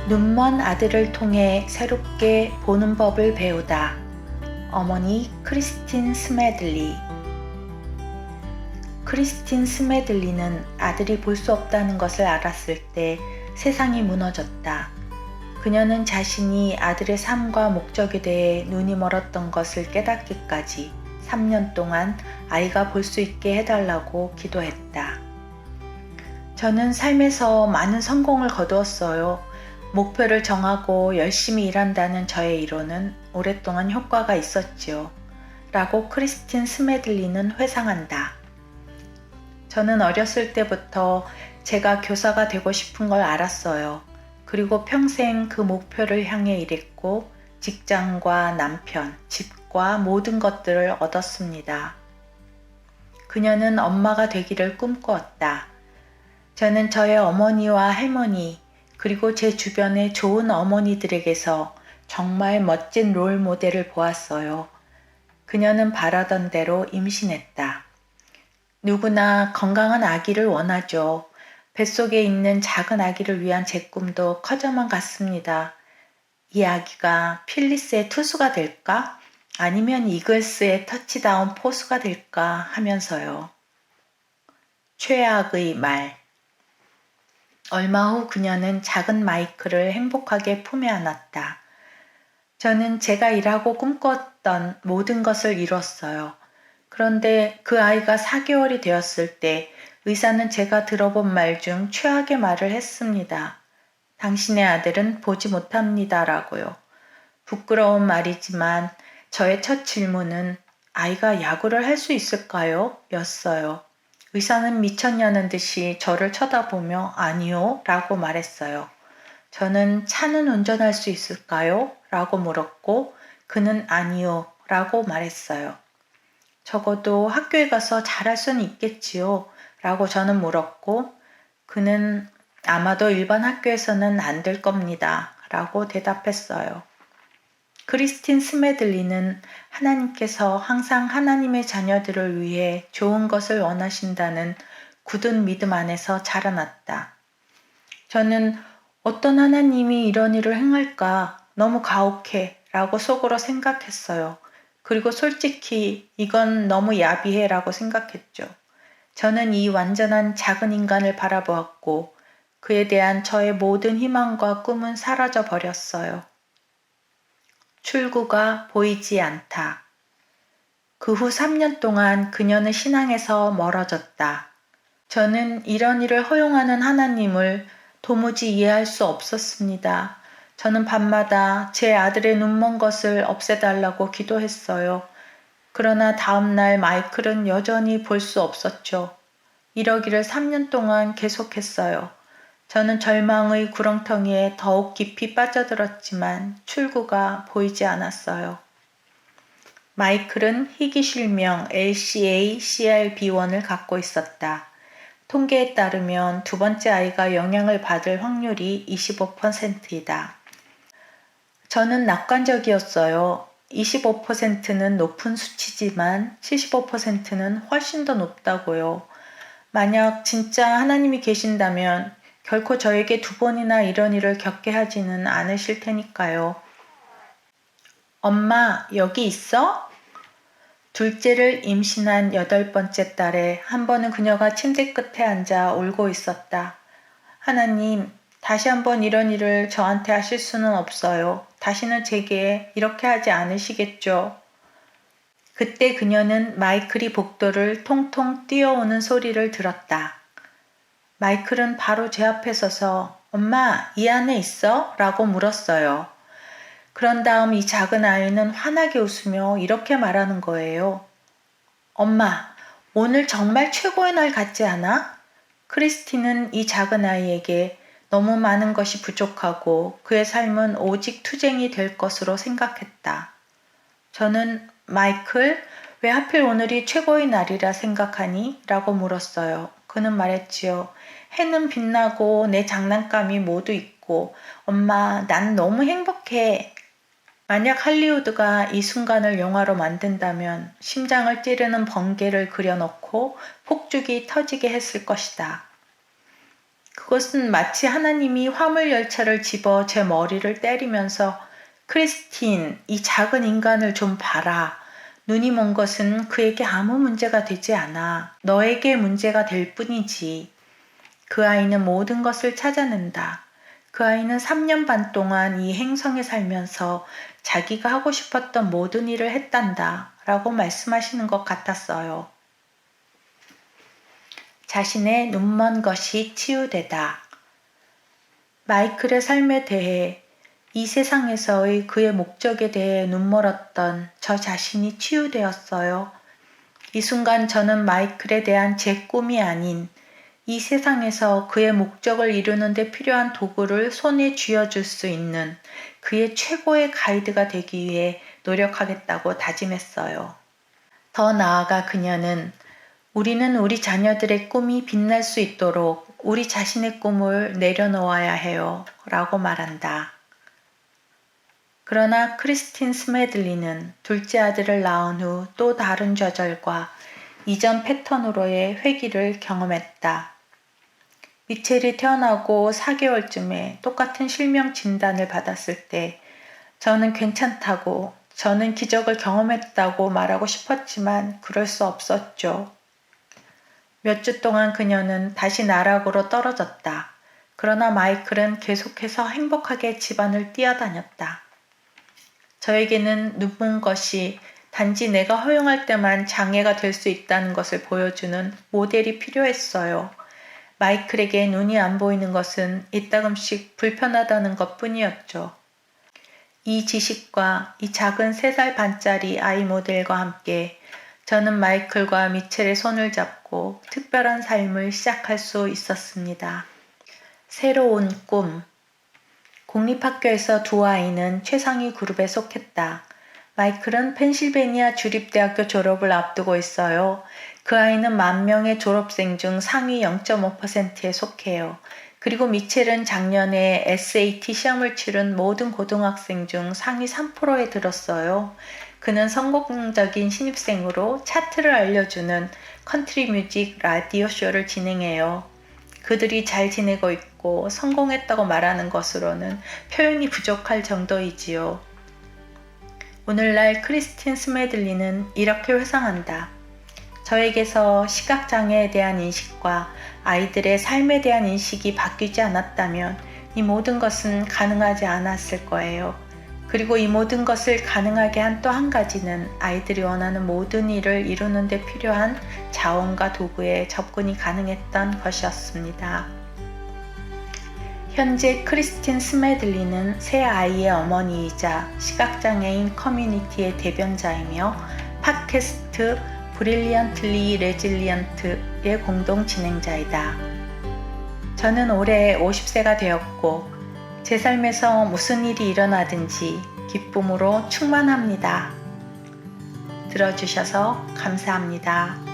눈먼 아들을 통해 새롭게 보는 법을 배우다. 어머니 크리스틴 스매들리. 크리스틴 스매들리는 아들이 볼 수 없다는 것을 알았을 때 세상이 무너졌다. 그녀는 자신이 아들의 삶과 목적에 대해 눈이 멀었던 것을 깨닫기까지 3년 동안 아이가 볼 수 있게 해달라고 기도했다. 저는 삶에서 많은 성공을 거두었어요. 목표를 정하고 열심히 일한다는 저의 이론은 오랫동안 효과가 있었지요. 라고 크리스틴 스매들리는 회상한다. 저는 어렸을 때부터 제가 교사가 되고 싶은 걸 알았어요. 그리고 평생 그 목표를 향해 일했고 직장과 남편, 집과 모든 것들을 얻었습니다. 그녀는 엄마가 되기를 꿈꾸었다. 저는 저의 어머니와 할머니, 그리고 제 주변의 좋은 어머니들에게서 정말 멋진 롤 모델을 보았어요. 그녀는 바라던 대로 임신했다. 누구나 건강한 아기를 원하죠. 뱃속에 있는 작은 아기를 위한 제 꿈도 커져만 갔습니다. 이 아기가 필리스의 투수가 될까? 아니면 이글스의 터치다운 포수가 될까 하면서요. 최악의 말. 얼마 후 그녀는 작은 마이클을 행복하게 품에 안았다. 저는 제가 일하고 꿈꿨던 모든 것을 이뤘어요. 그런데 그 아이가 4개월이 되었을 때 의사는 제가 들어본 말 중 최악의 말을 했습니다. 당신의 아들은 보지 못합니다. 라고요. 부끄러운 말이지만 저의 첫 질문은 아이가 야구를 할 수 있을까요? 였어요. 의사는 미쳤냐는 듯이 저를 쳐다보며 아니요 라고 말했어요. 저는 차는 운전할 수 있을까요? 라고 물었고 그는 아니요 라고 말했어요. 적어도 학교에 가서 잘할 수는 있겠지요 라고 저는 물었고 그는 아마도 일반 학교에서는 안 될 겁니다 라고 대답했어요. 크리스틴 스매들리는 하나님께서 항상 하나님의 자녀들을 위해 좋은 것을 원하신다는 굳은 믿음 안에서 자라났다. 저는 어떤 하나님이 이런 일을 행할까 너무 가혹해 라고 속으로 생각했어요. 그리고 솔직히 이건 너무 야비해 라고 생각했죠. 저는 이 완전한 작은 인간을 바라보았고 그에 대한 저의 모든 희망과 꿈은 사라져 버렸어요. 출구가 보이지 않다. 그 후 3년 동안 그녀는 신앙에서 멀어졌다. 저는 이런 일을 허용하는 하나님을 도무지 이해할 수 없었습니다. 저는 밤마다 제 아들의 눈먼 것을 없애달라고 기도했어요. 그러나 다음날 마이클은 여전히 볼 수 없었죠. 이러기를 3년 동안 계속했어요. 저는 절망의 구렁텅이에 더욱 깊이 빠져들었지만 출구가 보이지 않았어요. 마이클은 희귀실명 LCA-CRB1을 갖고 있었다. 통계에 따르면 두 번째 아이가 영향을 받을 확률이 25%이다. 저는 낙관적이었어요. 25%는 높은 수치지만 75%는 훨씬 더 높다고요. 만약 진짜 하나님이 계신다면 결코 저에게 2번이나 이런 일을 겪게 하지는 않으실 테니까요. 엄마, 여기 있어? 둘째를 임신한 8번째 딸에 한 번은 그녀가 침대 끝에 앉아 울고 있었다. 하나님, 다시 한번 이런 일을 저한테 하실 수는 없어요. 다시는 제게 이렇게 하지 않으시겠죠? 그때 그녀는 마이클이 복도를 통통 뛰어오는 소리를 들었다. 마이클은 바로 제 앞에 서서 엄마, 이 안에 있어? 라고 물었어요. 그런 다음 이 작은 아이는 환하게 웃으며 이렇게 말하는 거예요. 엄마, 오늘 정말 최고의 날 같지 않아? 크리스티는 이 작은 아이에게 너무 많은 것이 부족하고 그의 삶은 오직 투쟁이 될 것으로 생각했다. 저는 마이클, 왜 하필 오늘이 최고의 날이라 생각하니? 라고 물었어요. 그는 말했지요. 해는 빛나고 내 장난감이 모두 있고 엄마, 난 너무 행복해. 만약 할리우드가 이 순간을 영화로 만든다면 심장을 찌르는 번개를 그려넣고 폭죽이 터지게 했을 것이다. 그것은 마치 하나님이 화물열차를 집어 제 머리를 때리면서 크리스틴, 이 작은 인간을 좀 봐라. 눈이 먼 것은 그에게 아무 문제가 되지 않아. 너에게 문제가 될 뿐이지. 그 아이는 모든 것을 찾아낸다. 그 아이는 3년 반 동안 이 행성에 살면서 자기가 하고 싶었던 모든 일을 했단다. 라고 말씀하시는 것 같았어요. 자신의 눈먼 것이 치유되다. 마이클의 삶에 대해, 이 세상에서의 그의 목적에 대해 눈멀었던 저 자신이 치유되었어요. 이 순간 저는 마이클에 대한 제 꿈이 아닌 이 세상에서 그의 목적을 이루는 데 필요한 도구를 손에 쥐어줄 수 있는 그의 최고의 가이드가 되기 위해 노력하겠다고 다짐했어요. 더 나아가 그녀는 우리는 우리 자녀들의 꿈이 빛날 수 있도록 우리 자신의 꿈을 내려놓아야 해요. 라고 말한다. 그러나 크리스틴 스매들리는 둘째 아들을 낳은 후 또 다른 좌절과 이전 패턴으로의 회귀를 경험했다. 미첼이 태어나고 4개월쯤에 똑같은 실명 진단을 받았을 때 저는 괜찮다고, 저는 기적을 경험했다고 말하고 싶었지만 그럴 수 없었죠. 몇 주 동안 그녀는 다시 나락으로 떨어졌다. 그러나 마이클은 계속해서 행복하게 집안을 뛰어다녔다. 저에게는 눈먼 것이 단지 내가 허용할 때만 장애가 될 수 있다는 것을 보여주는 모델이 필요했어요. 마이클에게 눈이 안 보이는 것은 이따금씩 불편하다는 것 뿐이었죠. 이 지식과 이 작은 3살 반짜리 아이 모델과 함께 저는 마이클과 미첼의 손을 잡고 특별한 삶을 시작할 수 있었습니다. 새로운 꿈. 공립학교에서 두 아이는 최상위 그룹에 속했다. 마이클은 펜실베니아 주립대학교 졸업을 앞두고 있어요. 그 아이는 10,000명의 졸업생 중 상위 0.5%에 속해요. 그리고 미첼은 작년에 SAT 시험을 치른 모든 고등학생 중 상위 3%에 들었어요. 그는 성공적인 신입생으로 차트를 알려주는 컨트리 뮤직 라디오 쇼를 진행해요. 그들이 잘 지내고 있고 성공했다고 말하는 것으로는 표현이 부족할 정도이지요. 오늘날 크리스틴 스매들리는 이렇게 회상한다. 저에게서 시각장애에 대한 인식과 아이들의 삶에 대한 인식이 바뀌지 않았다면 이 모든 것은 가능하지 않았을 거예요. 그리고 이 모든 것을 가능하게 한 또 한 가지는 아이들이 원하는 모든 일을 이루는 데 필요한 자원과 도구에 접근이 가능했던 것이었습니다. 현재 크리스틴 스매들리는 세 아이의 어머니이자 시각장애인 커뮤니티의 대변자이며 팟캐스트 브릴리언틀리 레질리언트의 공동 진행자이다. 저는 올해 50세가 되었고 제 삶에서 무슨 일이 일어나든지 기쁨으로 충만합니다. 들어주셔서 감사합니다.